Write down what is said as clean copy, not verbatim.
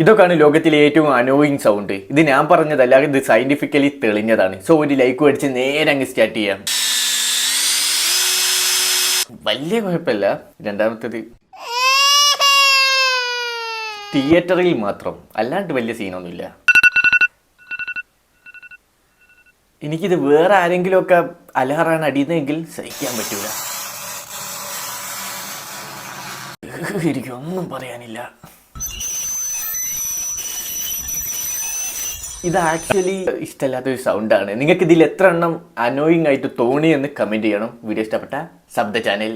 ഇതൊക്കെയാണ് ലോകത്തിലെ ഏറ്റവും അനോയിങ് സൗണ്ട്. ഇത് ഞാൻ പറഞ്ഞതല്ല, ഇത് സയന്റിഫിക്കലി തെളിഞ്ഞതാണ്. സോ ഒരു ലൈക്ക് മേടിച്ച് നേരെ അങ്ങ് സ്റ്റാർട്ട് ചെയ്യാം. വലിയ കുഴപ്പമില്ല. രണ്ടാമത്തേത് തിയേറ്ററിൽ മാത്രം, അല്ലാണ്ട് വലിയ സീനൊന്നുമില്ല. എനിക്കിത് വേറെ ആരെങ്കിലുമൊക്കെ അലറാണ് അടിയുന്നതെങ്കിൽ സഹിക്കാൻ പറ്റൂല. എനിക്കൊന്നും പറയാനില്ല. ഇത് ആക്ച്വലി ഇഷ്ടമല്ലാത്തൊരു സൗണ്ടാണ്. നിങ്ങൾക്ക് ഇതിൽ എത്ര എണ്ണം അനോയിങ് ആയിട്ട് തോന്നിയെന്ന് കമൻറ്റ് ചെയ്യണം. വീഡിയോ ഇഷ്ടപ്പെട്ട സബ് ദ ചാനൽ.